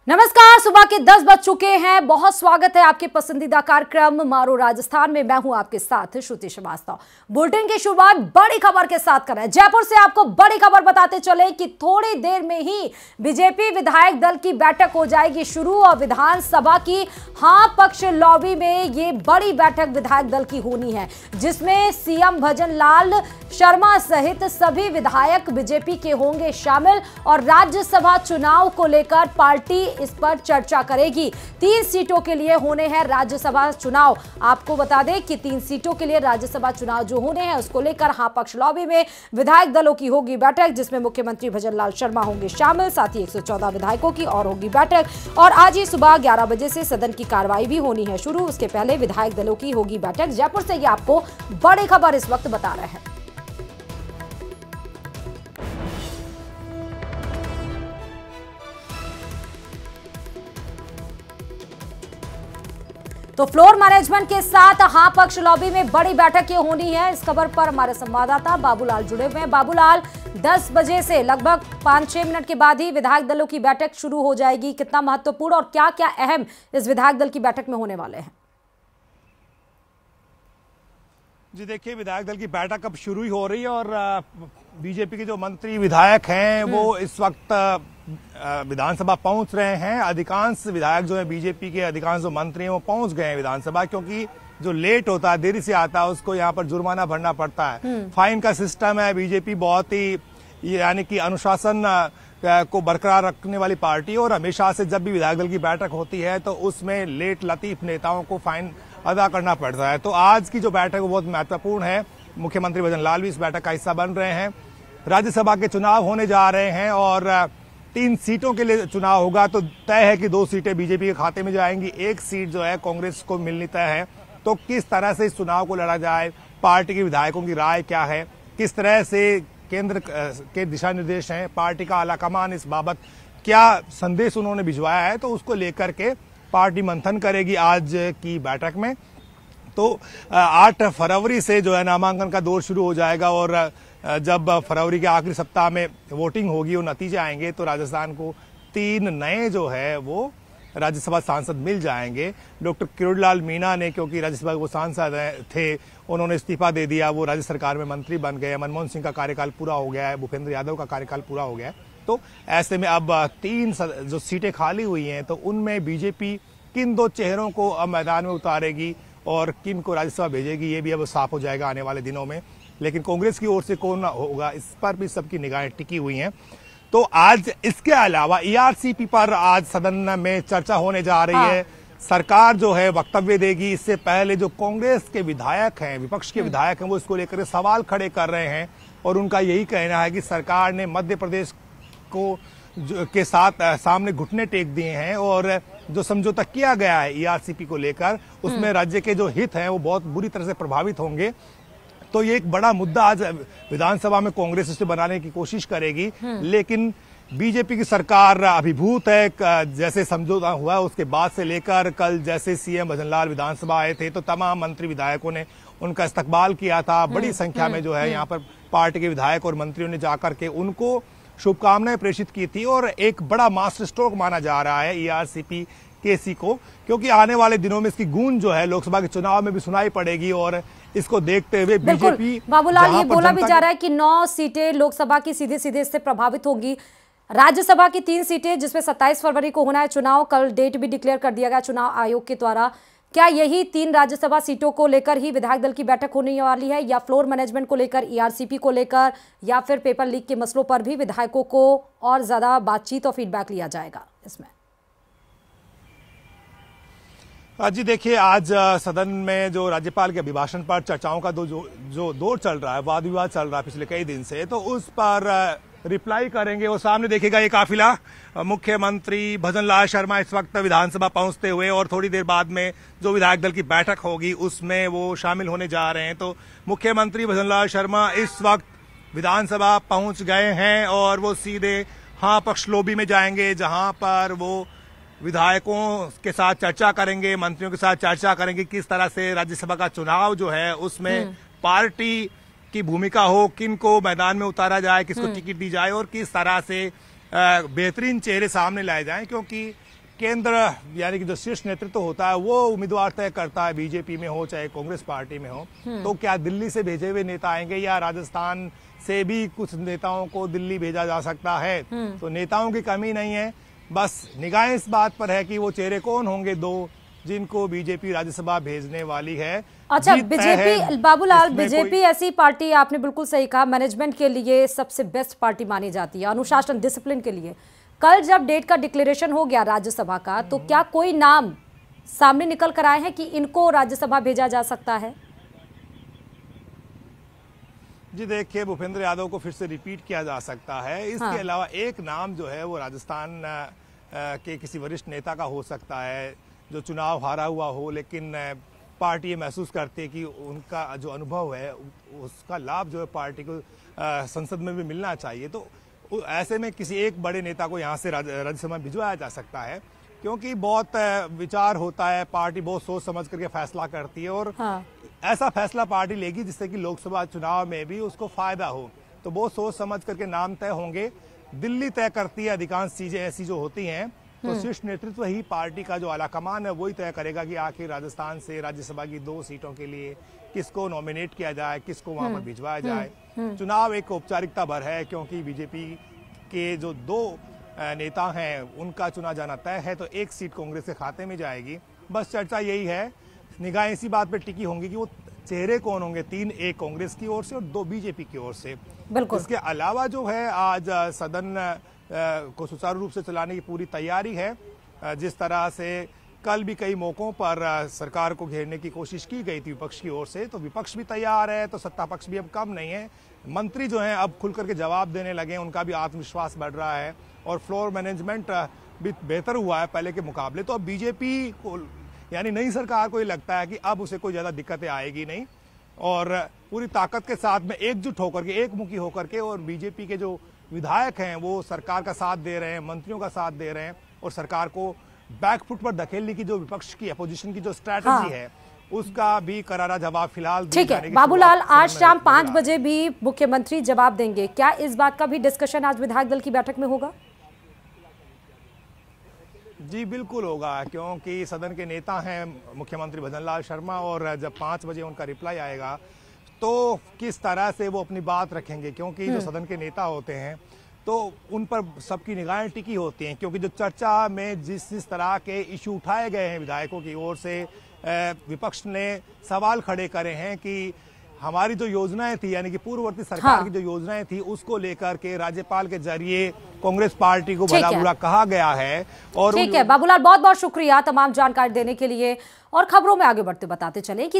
नमस्कार, सुबह के 10 बज चुके हैं। बहुत स्वागत है आपके पसंदीदा कार्यक्रम मारो राजस्थान में। मैं हूं आपके साथ श्रुति श्रीवास्तव। बुलेटिन की शुरुआत बड़ी खबर के साथ कर रहे हैं। जयपुर से आपको बड़ी खबर बताते चले कि थोड़ी देर में ही बीजेपी विधायक दल की बैठक हो जाएगी शुरू और विधानसभा की हां पक्ष लॉबी में ये बड़ी बैठक विधायक दल की होनी है, जिसमें सीएम भजन लाल शर्मा सहित सभी विधायक बीजेपी के होंगे शामिल और राज्यसभा चुनाव को लेकर पार्टी इस पर चर्चा करेगी। 3 सीटों के लिए होने हैं राज्यसभा चुनाव। आपको बता दें कि 3 सीटों के लिए राज्यसभा चुनाव जो होने हैं उसको लेकर हाँ पक्ष लॉबी में विधायक दलों की होगी बैठक, जिसमें मुख्यमंत्री भजन लाल शर्मा होंगे शामिल। साथ ही 114 विधायकों की और होगी बैठक और आज ही सुबह 11 बजे से सदन की कार्रवाई भी होनी है शुरू। उसके पहले विधायक दलों की होगी बैठक। जयपुर से ये आपको बड़ी खबर इस वक्त बता रहे हैं। तो फ्लोर मैनेजमेंट के साथ हाँ पक्ष लॉबी में बड़ी बैठक ये होनी है। इस खबर पर हमारे संवाददाता बाबूलाल जुड़े हुए हैं। बाबूलाल, 10 बजे से लगभग 5-6 मिनट के बाद ही विधायक दलों की बैठक शुरू हो जाएगी। कितना महत्वपूर्ण और क्या क्या अहम इस विधायक दल की बैठक में होने वाले हैं? जी देखिए, विधायक दल की बैठक अब शुरू ही हो रही है और बीजेपी के जो मंत्री विधायक हैं वो इस वक्त विधानसभा पहुंच रहे हैं। अधिकांश विधायक जो है बीजेपी के, अधिकांश जो मंत्री हैं वो पहुंच गए हैं विधानसभा, क्योंकि जो लेट होता है, देरी से आता है, उसको यहाँ पर जुर्माना भरना पड़ता है। फाइन का सिस्टम है। बीजेपी बहुत ही यानी कि अनुशासन को बरकरार रखने वाली पार्टी है और हमेशा से जब भी विधायक दल की बैठक होती है तो उसमें लेट लतीफ नेताओं को फाइन अदा करना पड़ता है। तो आज की जो बैठक है वो बहुत महत्वपूर्ण है। मुख्यमंत्री भजन लाल भी इस बैठक का हिस्सा बन रहे हैं। राज्यसभा के चुनाव होने जा रहे हैं और 3 सीटों के लिए चुनाव होगा, तो तय है कि 2 सीटें बीजेपी के खाते में जाएंगी, 1 सीट जो है कांग्रेस को मिलनी तय है। तो किस तरह से इस चुनाव को लड़ा जाए, पार्टी के विधायकों की राय क्या है, किस तरह से केंद्र के दिशा निर्देश हैं, पार्टी का आलाकमान इस बाबत क्या संदेश उन्होंने भिजवाया है, तो उसको लेकर के पार्टी मंथन करेगी आज की बैठक में। तो 8 फरवरी से जो है नामांकन का दौर शुरू हो जाएगा और जब फरवरी के आखिरी सप्ताह में वोटिंग होगी और नतीजे आएंगे तो राजस्थान को 3 नए जो है वो राज्यसभा सांसद मिल जाएंगे। डॉक्टर किरोड़ीलाल मीणा ने, क्योंकि राज्यसभा के वो सांसद थे, उन्होंने इस्तीफा दे दिया, वो राज्य सरकार में मंत्री बन गए। मनमोहन सिंह का कार्यकाल पूरा हो गया है, भूपेंद्र यादव का कार्यकाल पूरा हो गया है। तो ऐसे में अब 3 जो सीटें खाली हुई हैं तो उनमें बीजेपी किन 2 चेहरों को अब मैदान में उतारेगी और किन को राज्यसभा भेजेगी, ये भी अब साफ हो जाएगा आने वाले दिनों में। लेकिन कांग्रेस की ओर से कौन होगा, इस पर भी सबकी निगाहें टिकी हुई हैं। तो आज इसके अलावा ईआरसीपी पर आज सदन में चर्चा होने जा रही है। सरकार जो है वक्तव्य देगी। इससे पहले जो कांग्रेस के विधायक हैं, विपक्ष के विधायक हैं, वो इसको लेकर सवाल खड़े कर रहे हैं और उनका यही कहना है कि सरकार ने मध्य प्रदेश को के साथ सामने घुटने टेक दिए हैं और जो समझौता किया गया है ईआरसीपी को लेकर, उसमें राज्य के जो हित हैं वो बहुत बुरी तरह से प्रभावित होंगे। तो ये एक बड़ा मुद्दा आज विधानसभा में कांग्रेस इसे बनाने की कोशिश करेगी, लेकिन बीजेपी की सरकार अभिभूत है। जैसे समझौता हुआ उसके बाद से लेकर कल जैसे सीएम भजन लाल विधानसभा आए थे तो तमाम मंत्री विधायकों ने उनका इस्तकबाल किया था। बड़ी संख्या में जो है यहाँ पर पार्टी के विधायक और मंत्रियों ने जाकर के उनको शुभकामनाएं प्रेषित की थी और एक बड़ा मास्टर स्ट्रोक माना जा रहा है ईआरसीपी केसी को, क्योंकि आने वाले दिनों में इसकी गूंज जो है लोकसभा के चुनाव में भी सुनाई पड़ेगी और इसको देखते हुए बीजेपी, बाबूलाल, ये बोला भी जा रहा है कि 9 सीटें लोकसभा की सीधे सीधे इससे प्रभावित होंगी। राज्यसभा की 3 सीटें जिसमें 27 फरवरी को होना है चुनाव, कल डेट भी डिक्लेयर कर दिया गया चुनाव आयोग के द्वारा। क्या यही 3 राज्यसभा सीटों को लेकर ही विधायक दल की बैठक होने वाली है, या फ्लोर मैनेजमेंट को लेकर, ईआरसीपी को लेकर, या फिर पेपर लीक के मसलों पर भी विधायकों को और ज्यादा बातचीत और फीडबैक लिया जाएगा इसमें? जी देखिए, आज सदन में जो राज्यपाल के अभिभाषण पर चर्चाओं का जो दौर चल रहा है, वाद विवाद चल रहा है पिछले कई दिन से, तो उस पर रिप्लाई करेंगे। वो सामने देखेगा ये काफिला। मुख्यमंत्री भजन लाल शर्मा इस वक्त विधानसभा पहुंचते हुए और थोड़ी देर बाद में जो विधायक दल की बैठक होगी उसमें वो शामिल होने जा रहे हैं। तो मुख्यमंत्री भजन लाल शर्मा इस वक्त विधानसभा पहुंच गए हैं और वो सीधे हाँ पक्ष लॉबी में जाएंगे, जहां पर वो विधायकों के साथ चर्चा करेंगे, मंत्रियों के साथ चर्चा करेंगे किस तरह से राज्यसभा का चुनाव जो है उसमें पार्टी की भूमिका हो, किन को मैदान में उतारा जाए, किसको टिकट दी जाए और किस तरह से बेहतरीन चेहरे सामने लाए जाएं, क्योंकि केंद्र यानी कि जो शीर्ष नेतृत्व होता है वो उम्मीदवार तय करता है, बीजेपी में हो चाहे कांग्रेस पार्टी में हो। तो क्या दिल्ली से भेजे हुए नेता आएंगे या राजस्थान से भी कुछ नेताओं को दिल्ली भेजा जा सकता है? तो नेताओं की कमी नहीं है, बस निगाहें इस बात पर है कि वो चेहरे कौन होंगे दो जिनको बीजेपी राज्यसभा भेजने वाली है। अच्छा, बीजेपी बाबूलाल, बीजेपी ऐसी पार्टी, आपने बिल्कुल सही कहा, मैनेजमेंट के लिए सबसे बेस्ट पार्टी मानी जाती है, अनुशासन डिसिप्लिन के लिए। कल जब डेट का डिक्लेरेशन हो गया राज्यसभा का, तो क्या कोई नाम सामने निकल कर आए हैं कि इनको राज्यसभा भेजा जा सकता है? जी देखिए, भूपेंद्र यादव को फिर से रिपीट किया जा सकता है। इसके अलावा एक नाम जो है वो राजस्थान के किसी वरिष्ठ नेता का हो सकता है जो चुनाव हारा हुआ हो, लेकिन पार्टी ये महसूस करती है कि उनका जो अनुभव है उसका लाभ जो है पार्टी को संसद में भी मिलना चाहिए। तो ऐसे में किसी एक बड़े नेता को यहाँ से राज्यसभा भिजवाया जा सकता है, क्योंकि बहुत विचार होता है, पार्टी बहुत सोच समझ करके फैसला करती है और ऐसा फैसला पार्टी लेगी जिससे कि लोकसभा चुनाव में भी उसको फायदा हो। तो बहुत सोच समझ करके नाम तय होंगे। दिल्ली तय करती है अधिकांश चीजें ऐसी जो होती हैं, तो शीर्ष नेतृत्व ही पार्टी का जो आला कमान है वही तय करेगा कि आखिर राजस्थान से राज्यसभा की 2 सीटों के लिए किसको नॉमिनेट किया जाए, किसको वहां पर भिजवाया जाए। चुनाव एक औपचारिकता भर है, क्योंकि बीजेपी के जो 2 नेता हैं उनका चुना जाना तय है, तो 1 सीट कांग्रेस के खाते में जाएगी। बस चर्चा यही है, निगाहें इसी बात पर टिकी होंगी कि वो चेहरे कौन होंगे, 3 एक कांग्रेस की ओर से और 2 बीजेपी की ओर से। इसके अलावा जो है आज सदन को सुचारू रूप से चलाने की पूरी तैयारी है। जिस तरह से कल भी कई मौकों पर सरकार को घेरने की कोशिश की गई थी विपक्ष की ओर से, तो विपक्ष भी तैयार है, तो सत्ता पक्ष भी अब कम नहीं है। मंत्री जो हैं अब खुल करके जवाब देने लगे, उनका भी आत्मविश्वास बढ़ रहा है और फ्लोर मैनेजमेंट भी बेहतर हुआ है पहले के मुकाबले। तो अब बीजेपी को यानी नई सरकार को ये लगता है कि अब उसे कोई ज्यादा दिक्कतें आएगी नहीं और पूरी ताकत के साथ में एकजुट होकर के, एकमुखी होकर के, और बीजेपी के जो विधायक हैं वो सरकार का साथ दे रहे हैं, मंत्रियों का साथ दे रहे हैं और सरकार को बैकफुट पर धकेलने की जो विपक्ष की अपोजिशन की जो स्ट्रैटेजी है उसका भी करारा जवाब फिलहाल ठीक है। बाबूलाल, आज शाम 5 बजे भी मुख्यमंत्री जवाब देंगे, क्या इस बात का भी डिस्कशन आज विधायक दल की बैठक में होगा? जी बिल्कुल होगा, क्योंकि सदन के नेता हैं मुख्यमंत्री भजनलाल शर्मा और जब 5 बजे उनका रिप्लाई आएगा तो किस तरह से वो अपनी बात रखेंगे, क्योंकि जो सदन के नेता होते हैं तो उन पर सबकी निगाहें टिकी होती हैं, क्योंकि जो चर्चा में जिस तरह के इशू उठाए गए हैं विधायकों की ओर से, विपक्ष ने सवाल खड़े करे हैं कि हमारी जो योजनाएं थी यानी कि पूर्ववर्ती सरकार की जो योजनाएं थी उसको लेकर के राज्यपाल के जरिए कांग्रेस पार्टी को भला बुरा कहा गया है। और ठीक है बाबूलाल, बहुत बहुत शुक्रिया तमाम जानकारी देने के लिए और खबरों में आगे बढ़ते बताते चले कि